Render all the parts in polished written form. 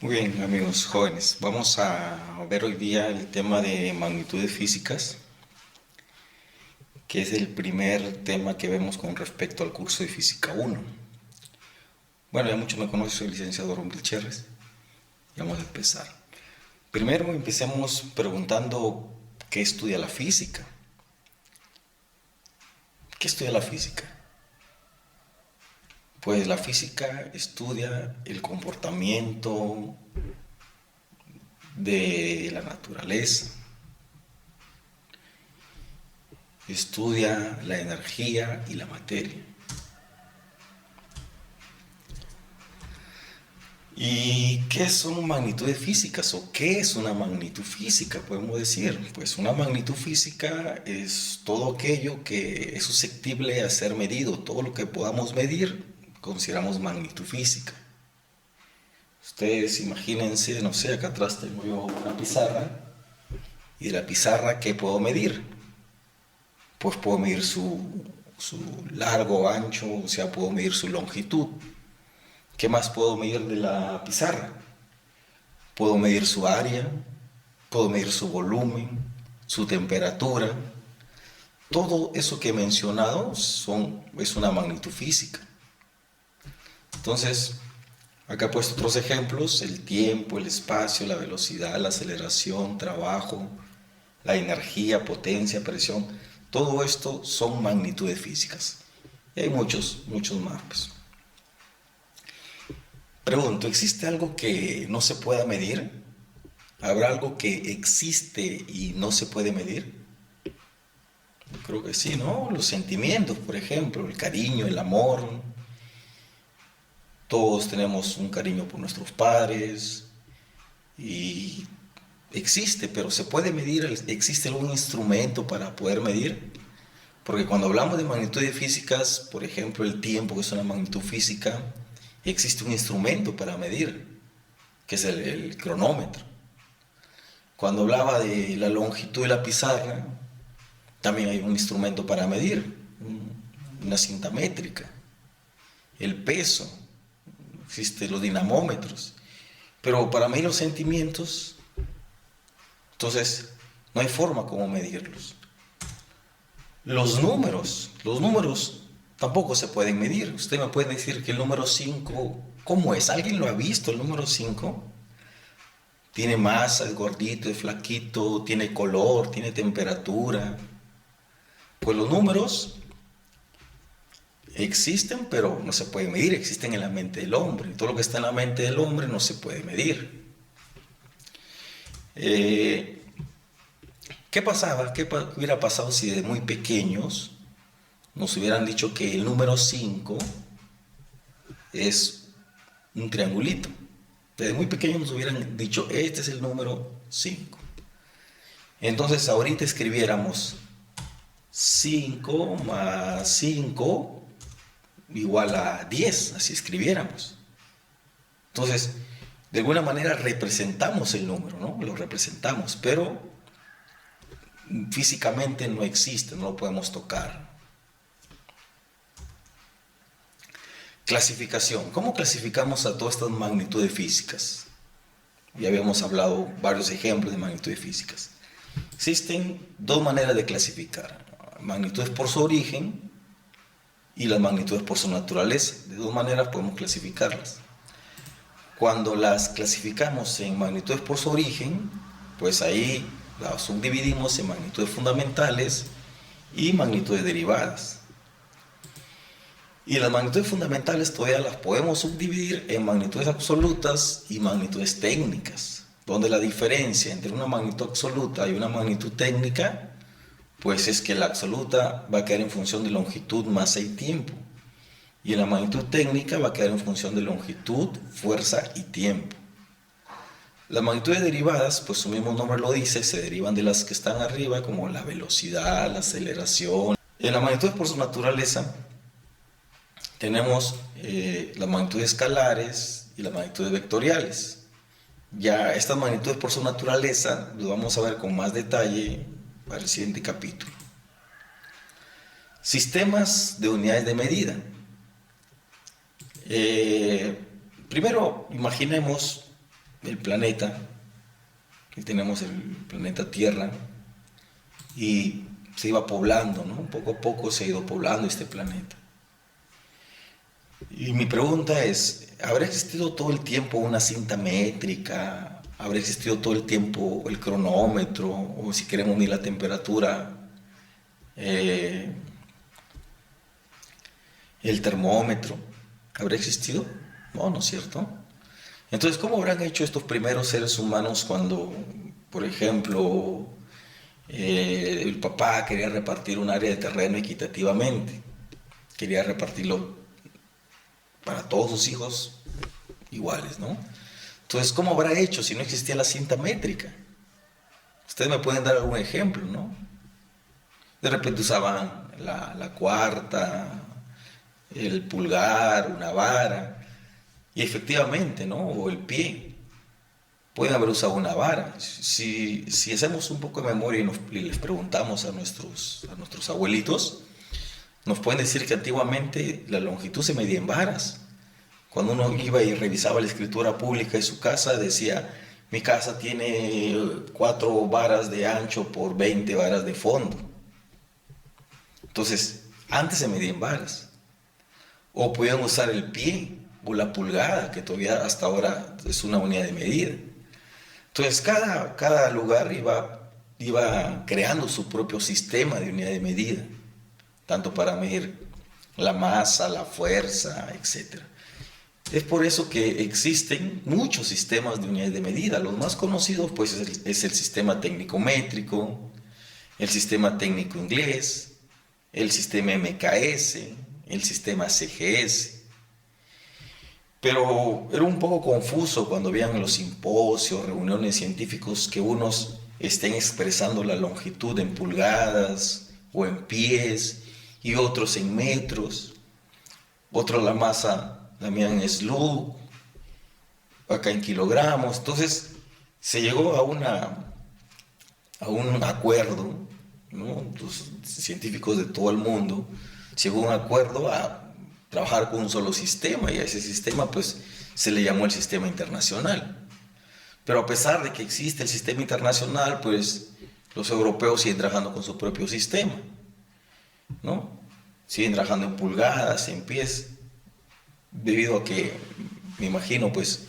Muy bien, amigos jóvenes, vamos a ver hoy día el tema de magnitudes físicas, que es el primer tema que vemos con respecto al curso de Física 1. Bueno, ya muchos me conocen, soy el licenciado Rombil Cherres, y vamos a empezar. Primero empecemos preguntando qué estudia la física. ¿Qué estudia la física? Pues la física estudia el comportamiento de la naturaleza, estudia la energía y la materia. ¿Y qué son magnitudes físicas o qué es una magnitud física? Podemos decir, pues una magnitud física es todo aquello que es susceptible a ser medido, todo lo que podamos medir consideramos magnitud física. Ustedes imagínense, no sé, acá atrás tengo yo una pizarra y de la pizarra, ¿qué puedo medir? Pues puedo medir su largo, ancho, o sea, puedo medir su longitud. ¿Qué más puedo medir de la pizarra? Puedo medir su área, puedo medir su volumen, su temperatura. Todo eso que he mencionado es una magnitud física. Entonces, acá he puesto otros ejemplos: el tiempo, el espacio, la velocidad, la aceleración, trabajo, la energía, potencia, presión. Todo esto son magnitudes físicas. Y hay muchos más, pues. Pregunto, ¿existe algo que no se pueda medir? ¿Habrá algo que existe y no se puede medir? Yo creo que sí, ¿no? Los sentimientos, por ejemplo, el cariño, el amor. Todos tenemos un cariño por nuestros padres y existe, pero ¿se puede medir? ¿Existe algún instrumento para poder medir? Porque cuando hablamos de magnitudes físicas, por ejemplo, el tiempo, que es una magnitud física, existe un instrumento para medir, que es el cronómetro. Cuando hablaba de la longitud de la pizarra, también hay un instrumento para medir, una cinta métrica. El peso, existen los dinamómetros. Pero para medir los sentimientos, entonces no hay forma como medirlos. Los números tampoco se pueden medir. Usted me puede decir que el número 5, ¿cómo es? ¿Alguien lo ha visto el número 5? Tiene masa, es gordito, es flaquito, tiene color, tiene temperatura. Pues los números existen, pero no se pueden medir, existen en la mente del hombre. Y todo lo que está en la mente del hombre no se puede medir. ¿Qué pasaba? ¿Qué hubiera pasado si desde muy pequeños nos hubieran dicho que el número 5 es un triangulito? Desde muy pequeños nos hubieran dicho, este es el número 5. Entonces ahorita escribiéramos 5 más 5 igual a 10, así escribiéramos. Entonces, de alguna manera representamos el número, ¿no? Lo representamos, pero físicamente no existe, no lo podemos tocar. Clasificación. ¿Cómo clasificamos a todas estas magnitudes físicas? Ya habíamos hablado varios ejemplos de magnitudes físicas. Existen dos maneras de clasificar: magnitudes por su origen y las magnitudes por su naturaleza. De dos maneras podemos clasificarlas. Cuando las clasificamos en magnitudes por su origen, pues ahí las subdividimos en magnitudes fundamentales y magnitudes derivadas. Y las magnitudes fundamentales todavía las podemos subdividir en magnitudes absolutas y magnitudes técnicas, donde la diferencia entre una magnitud absoluta y una magnitud técnica, pues es que la absoluta va a quedar en función de longitud, masa y tiempo, y en la magnitud técnica va a quedar en función de longitud, fuerza y tiempo. Las magnitudes derivadas, pues su mismo nombre lo dice, se derivan de las que están arriba, como la velocidad, la aceleración. En las magnitudes por su naturaleza tenemos las magnitudes escalares y las magnitudes vectoriales. Ya estas magnitudes por su naturaleza lo vamos a ver con más detalle para el siguiente capítulo. Sistemas de unidades de medida. Primero, imaginemos el planeta, que tenemos el planeta Tierra, y se iba poblando, ¿no? Poco a poco se ha ido poblando este planeta. Y mi pregunta es, ¿habrá existido todo el tiempo una cinta métrica? ¿Habrá existido todo el tiempo el cronómetro? O si queremos medir la temperatura, eh, el termómetro. ¿Habrá existido? No, ¿no es cierto? Entonces, ¿cómo habrán hecho estos primeros seres humanos cuando, por ejemplo, el papá quería repartir un área de terreno equitativamente? Quería repartirlo para todos sus hijos iguales, ¿no? Entonces, ¿cómo habrá hecho si no existía la cinta métrica? Ustedes me pueden dar algún ejemplo, ¿no? De repente usaban la cuarta, el pulgar, una vara, y efectivamente, ¿no? O el pie. Pueden haber usado una vara. Si hacemos un poco de memoria y les preguntamos a nuestros abuelitos, nos pueden decir que antiguamente la longitud se medía en varas. Cuando uno iba y revisaba la escritura pública de su casa, decía, mi casa tiene 4 varas de ancho por 20 varas de fondo. Entonces, antes se medía en varas. O podían usar el pie o la pulgada, que todavía hasta ahora es una unidad de medida. Entonces, cada lugar iba creando su propio sistema de unidad de medida, tanto para medir la masa, la fuerza, etc. Es por eso que existen muchos sistemas de unidades de medida. Los más conocidos pues, es el sistema técnico métrico, el sistema técnico inglés, el sistema MKS, el sistema CGS. Pero era un poco confuso cuando veían los simposios, reuniones científicos, que unos estén expresando la longitud en pulgadas o en pies y otros en metros, otros la masa también en slug, acá en kilogramos. Entonces se llegó a un acuerdo, ¿no? Los científicos de todo el mundo llegó a un acuerdo a trabajar con un solo sistema, y a ese sistema pues se le llamó el sistema internacional. Pero a pesar de que existe el sistema internacional, pues los europeos siguen trabajando con su propio sistema, ¿no? Siguen trabajando en pulgadas, en pies, debido a que, me imagino, pues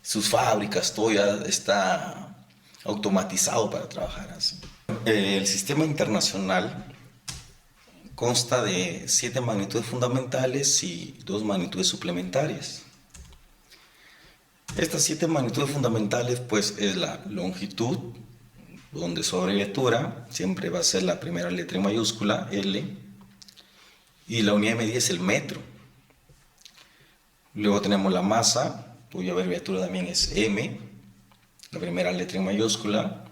sus fábricas, todo ya está automatizado para trabajar así. El sistema internacional consta de 7 magnitudes fundamentales y 2 magnitudes suplementarias. Estas 7 magnitudes fundamentales pues es la longitud, donde su abreviatura siempre va a ser la primera letra en mayúscula, L, y la unidad de medida es el metro. Luego tenemos la masa, cuya abreviatura también es M, la primera letra en mayúscula,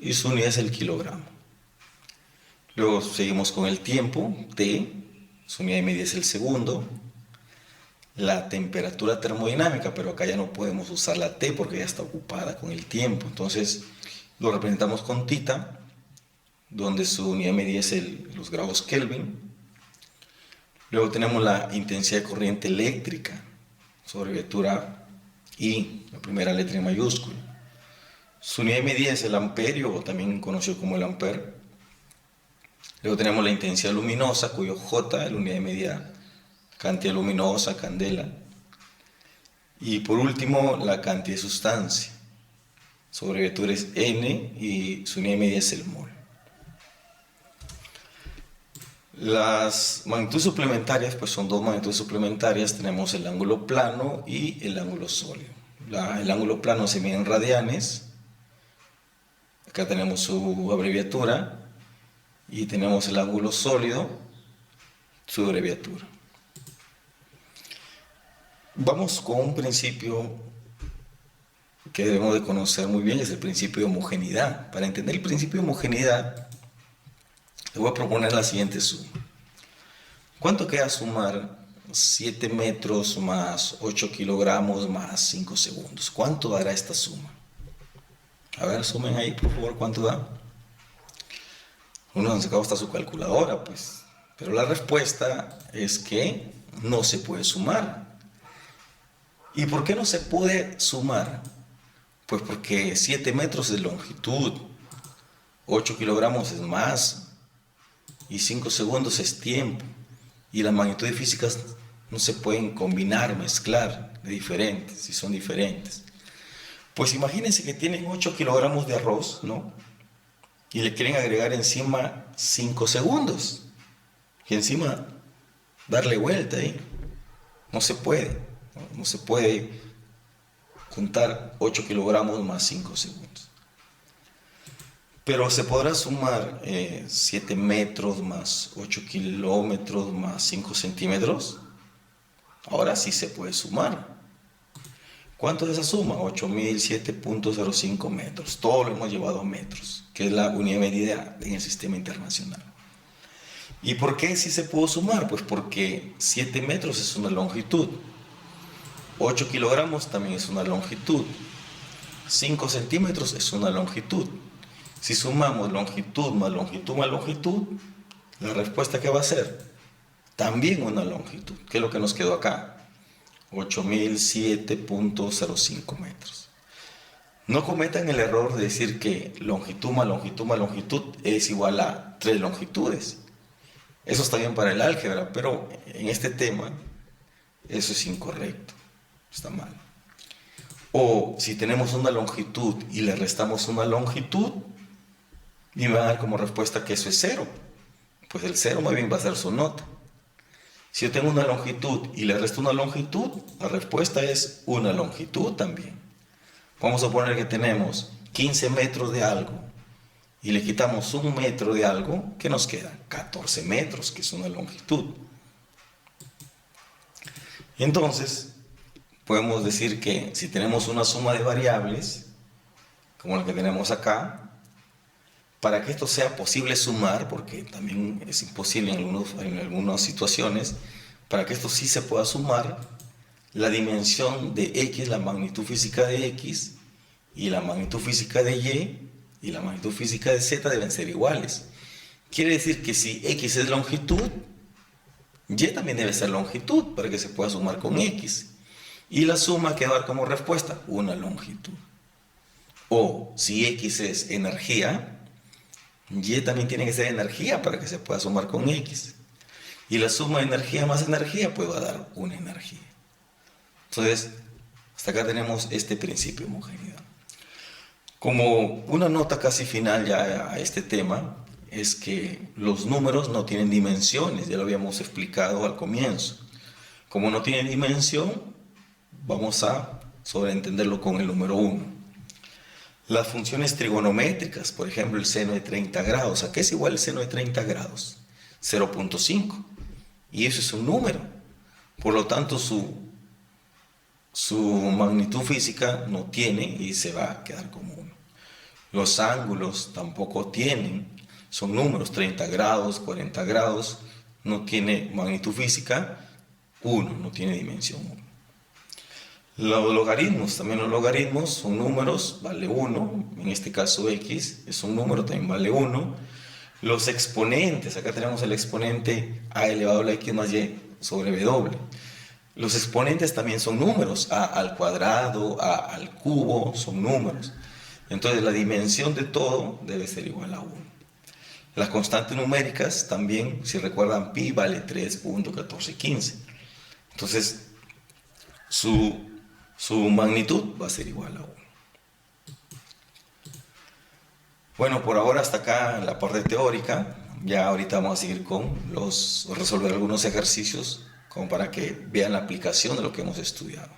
y su unidad es el kilogramo. Luego seguimos con el tiempo, T, su unidad de medida es el segundo. La temperatura termodinámica, pero acá ya no podemos usar la T porque ya está ocupada con el tiempo. Entonces lo representamos con tita, donde su unidad de medida es los grados Kelvin. Luego tenemos la intensidad de corriente eléctrica, su abreviatura I, la primera letra en mayúscula. Su unidad de medida es el amperio, o también conocido como el ampere. Luego tenemos la intensidad luminosa, cuyo J es la unidad de medida, cantidad luminosa, candela. Y por último, la cantidad de sustancia. Su abreviatura es N y su unidad de medida es el mol. Las magnitudes suplementarias, pues son 2 magnitudes suplementarias. Tenemos el ángulo plano y el ángulo sólido. El ángulo plano se mide en radianes. Acá tenemos su abreviatura. Y tenemos el ángulo sólido, su abreviatura. Vamos con un principio que debemos de conocer muy bien, es el principio de homogeneidad. Para entender el principio de homogeneidad, le voy a proponer la siguiente suma. ¿Cuánto queda sumar 7 metros más 8 kilogramos más 5 segundos? ¿Cuánto dará esta suma? A ver, sumen ahí, por favor, ¿cuánto da? Uno han sacado hasta su calculadora, pues. Pero la respuesta es que no se puede sumar. ¿Y por qué no se puede sumar? Pues porque 7 metros de longitud, 8 kilogramos es masa y 5 segundos es tiempo. Y las magnitudes físicas no se pueden combinar, mezclar de diferentes, si son diferentes. Pues imagínense que tienen 8 kilogramos de arroz, ¿no? Y le quieren agregar encima 5 segundos. Y encima darle vuelta ahí. No se puede. No se puede juntar 8 kilogramos más 5 segundos. Pero se podrá sumar 7 metros más 8 kilómetros más 5 centímetros. Ahora sí se puede sumar. ¿Cuánto es esa suma? 8007.05 metros. Todo lo hemos llevado a metros, que es la unidad de medida en el sistema internacional. ¿Y por qué sí se pudo sumar? Pues porque 7 metros es una longitud. 8 kilogramos también es una longitud. 5 centímetros es una longitud. Si sumamos longitud más longitud más longitud, la respuesta que va a ser también una longitud. ¿Qué es lo que nos quedó acá? 8007.05 metros. No cometan el error de decir que longitud más longitud más longitud es igual a 3 longitudes. Eso está bien para el álgebra, pero en este tema eso es incorrecto, está mal. O si tenemos una longitud y le restamos una longitud, y me van a dar como respuesta que eso es 0. Pues el 0 más bien va a ser su nota. Si yo tengo una longitud y le resto una longitud, la respuesta es una longitud también. Vamos a poner que tenemos 15 metros de algo y le quitamos 1 metro de algo, ¿qué nos queda? 14 metros, que es una longitud. Entonces, podemos decir que si tenemos una suma de variables, como la que tenemos acá, para que esto sea posible sumar, porque también es imposible en algunas situaciones, para que esto sí se pueda sumar, la dimensión de X, la magnitud física de X, y la magnitud física de Y la magnitud física de Z deben ser iguales. Quiere decir que si X es longitud, Y también debe ser longitud para que se pueda sumar con X. Y la suma que va a dar como respuesta una longitud. O si X es energía, Y también tiene que ser energía para que se pueda sumar con X. Y la suma de energía más energía pues va a dar una energía. Entonces, hasta acá tenemos este principio de homogeneidad. Como una nota casi final ya a este tema, es que los números no tienen dimensiones, ya lo habíamos explicado al comienzo. Como no tienen dimensión, vamos a sobreentenderlo con el número 1. Las funciones trigonométricas, por ejemplo, el seno de 30 grados. ¿A qué es igual el seno de 30 grados? 0.5. Y eso es un número. Por lo tanto, su magnitud física no tiene y se va a quedar como 1. Los ángulos tampoco tienen. Son números, 30 grados, 40 grados. No tiene magnitud física 1, no tiene dimensión 1. Los logaritmos, también los logaritmos son números, vale 1, en este caso X es un número, también vale 1. Los exponentes, acá tenemos el exponente a elevado a la X más Y sobre W. Los exponentes también son números, a al cuadrado, a al cubo, son números. Entonces la dimensión de todo debe ser igual a 1. Las constantes numéricas también, si recuerdan, pi vale 3.1415. Entonces su magnitud va a ser igual a 1. Bueno, por ahora hasta acá la parte teórica. Ya ahorita vamos a seguir con resolver algunos ejercicios como para que vean la aplicación de lo que hemos estudiado.